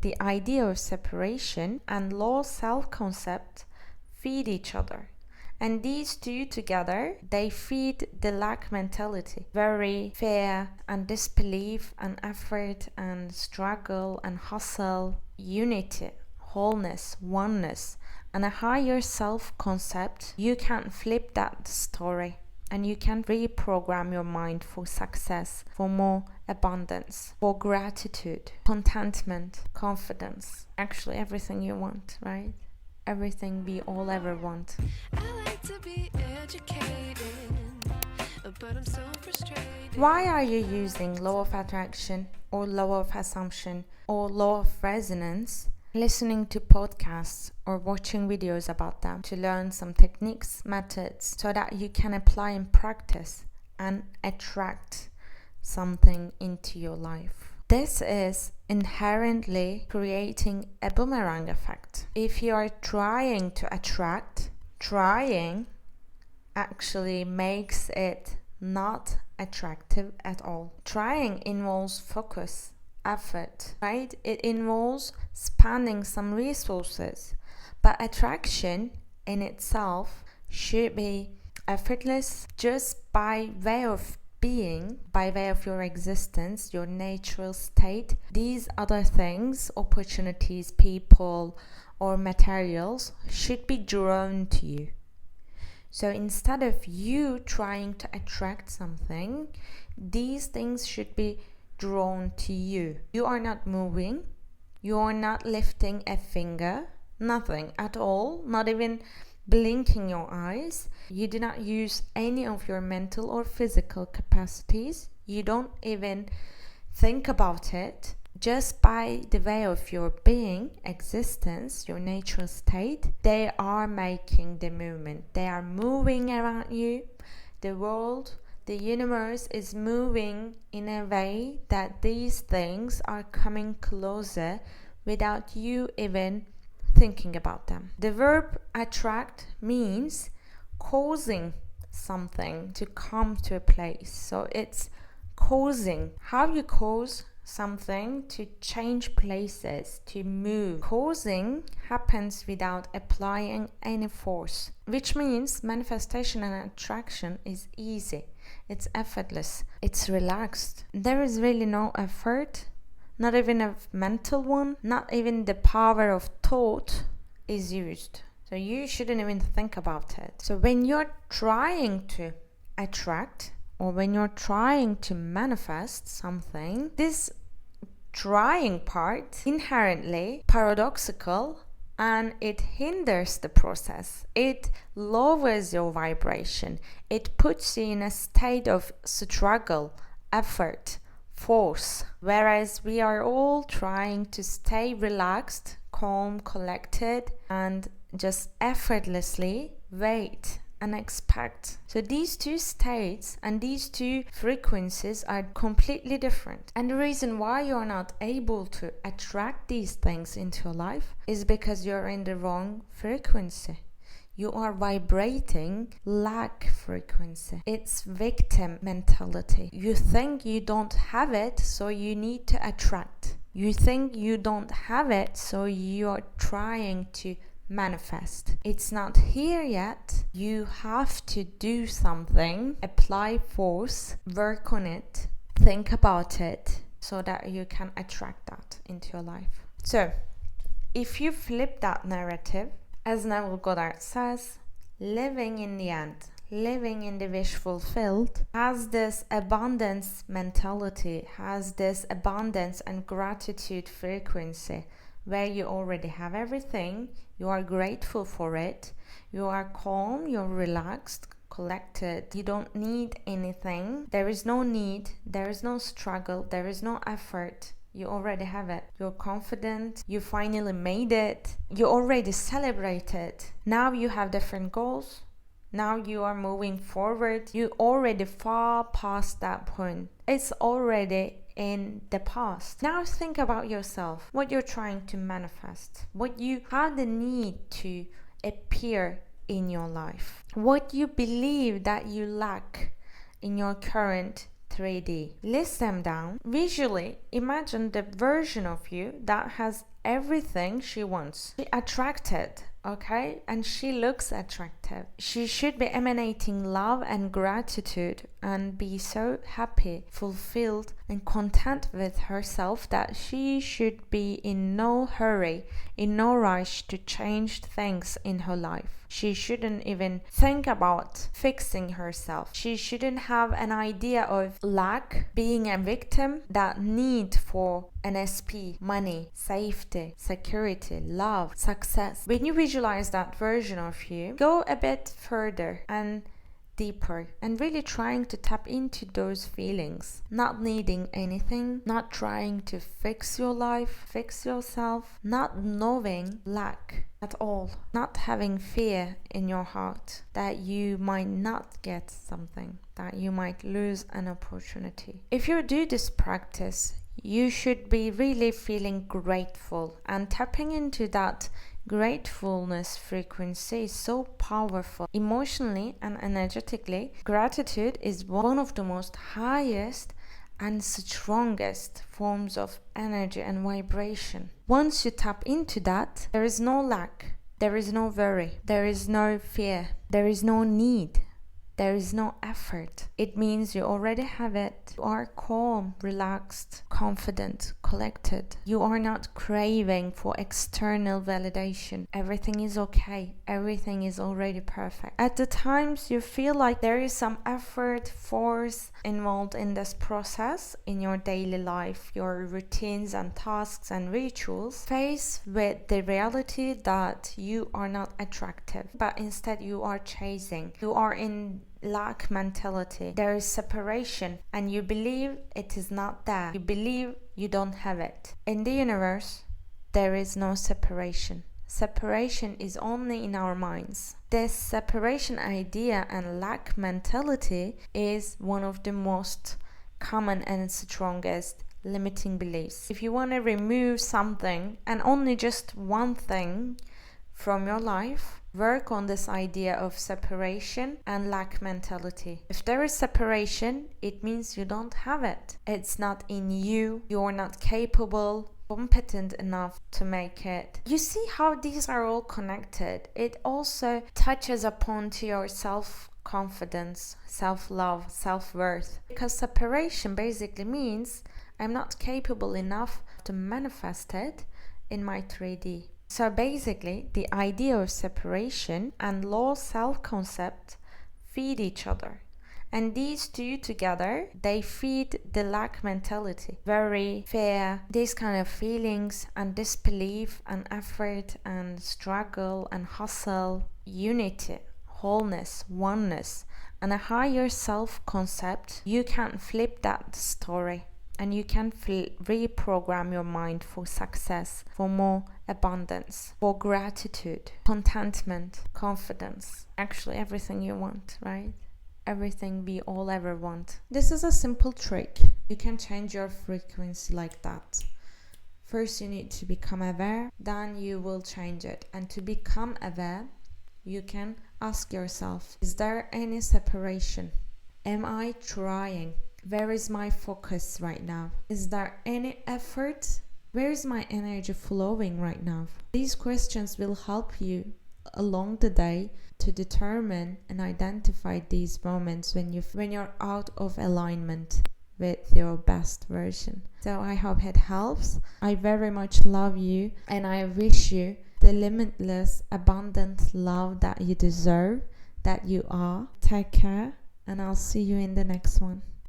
The idea of separation and low self-concept feed each other. And these two together, they feed the lack mentality. Very fear and disbelief and effort and struggle and hustle, unity, wholeness, oneness, and a higher self-concept. You can flip that story and you can reprogram your mind for success, for more abundance, for gratitude, contentment, confidence. Actually, everything you want, right? Everything we all ever want. I like to be educated, but I'm so frustrated. Why are you using law of attraction or law of assumption or law of resonance, listening to podcasts or watching videos about them to learn some techniques, methods, so that you can apply in practice and attract something into your life? This is inherently creating a boomerang effect. If you are trying to attract, trying actually makes it not attractive at all. Trying involves focus, effort, right? It involves spending some resources. But attraction in itself should be effortless just by way of being, by way of your existence, your natural state. These other things, opportunities, people, or materials should be drawn to you. So instead of you trying to attract something, these things should be drawn to you. You are not moving, you are not lifting a finger, nothing at all, not even blinking your eyes. You do not use any of your mental or physical capacities. You don't even think about it. Just by the way of your being, existence, your natural state, they are making the movement. They are moving around you. The world, the universe is moving in a way that these things are coming closer without you even thinking about them. The verb attract means causing something to come to a place. So it's causing. How you cause something to change places, to move. Causing happens without applying any force, which means manifestation and attraction is easy. It's effortless. It's relaxed. There is really no effort, not even a mental one, not even the power of thought is used. So you shouldn't even think about it. So when you're trying to attract or when you're trying to manifest something, this trying part inherently paradoxical and it hinders the process. It lowers your vibration. It puts you in a state of struggle, effort, force. Whereas we are all trying to stay relaxed, calm, collected, and just effortlessly wait and expect. So these two states and these two frequencies are completely different. And the reason why you're not able to attract these things into your life is because you're in the wrong frequency. You are vibrating lack frequency. It's victim mentality. You think you don't have it, so you need to attract. You think you don't have it, so you're trying to manifest. It's not here yet. You have to do something, apply force, work on it, think about it so that you can attract that into your life. So, if you flip that narrative, as Neville Goddard says, living in the end, living in the wish fulfilled, has this abundance mentality, has this abundance and gratitude frequency where you already have everything, you are grateful for it, you are calm, you're relaxed, collected, you don't need anything, there is no need, there is no struggle, there is no effort. You already have it. You're confident. You finally made it. You already celebrated. Now you have different goals. Now you are moving forward. You already far past that point. It's already in the past. Now think about yourself. What you're trying to manifest. What you have the need to appear in your life. What you believe that you lack in your current 3D. List them down. Visually, imagine the version of you that has everything she wants. She attracted, okay? And she looks attractive. She should be emanating love and gratitude and be so happy, fulfilled, and content with herself that she should be in no hurry, in no rush to change things in her life. She shouldn't even think about fixing herself. She shouldn't have an idea of lack, being a victim, that need for an SP, money, safety, security, love, success. When you visualize that version of you, go a bit further and deeper and really trying to tap into those feelings, not needing anything, not trying to fix your life, fix yourself, not knowing lack at all, not having fear in your heart that you might not get something, that you might lose an opportunity. If you do this practice, you should be really feeling grateful, and tapping into that gratefulness frequency is so powerful. Emotionally and energetically, gratitude is one of the most highest and strongest forms of energy and vibration. Once you tap into that, there is no lack, there is no worry, there is no fear, there is no need. There is no effort. It means you already have it. You are calm, relaxed, confident, collected. You are not craving for external validation. Everything is okay. Everything is already perfect. At the times you feel like there is some effort, force involved in this process in your daily life, your routines and tasks and rituals, face with the reality that you are not attractive, but instead you are chasing. You are in lack mentality. There is separation and you believe it is not there. You believe you don't have it. In the universe, there is no separation. Separation is only in our minds. This separation idea and lack mentality is one of the most common and strongest limiting beliefs. If you want to remove something and only just one thing from your life, work on this idea of separation and lack mentality. If there is separation, it means you don't have it. It's not in you. You're not capable, competent enough to make it. You see how these are all connected. It also touches upon to your self-confidence, self-love, self-worth. Because separation basically means I'm not capable enough to manifest it in my 3D. So basically, the idea of separation and low self-concept feed each other. And these two together, they feed the lack mentality. Worry, fear, these kind of feelings and disbelief and effort and struggle and hustle, unity, wholeness, oneness, and a higher self-concept. You can flip that story. And you can reprogram your mind for success, for more abundance, for gratitude, contentment, confidence. Actually, everything you want, right? Everything we all ever want. This is a simple trick. You can change your frequency like that. First, you need to become aware, then you will change it. And to become aware, you can ask yourself, is there any separation? Am I trying? Where is my focus right now? Is there any effort? Where is my energy flowing right now? These questions will help you along the day to determine and identify these moments when you're out of alignment with your best version. So I hope it helps. I very much love you and I wish you the limitless, abundant love that you deserve, that you are. Take care and I'll see you in the next one.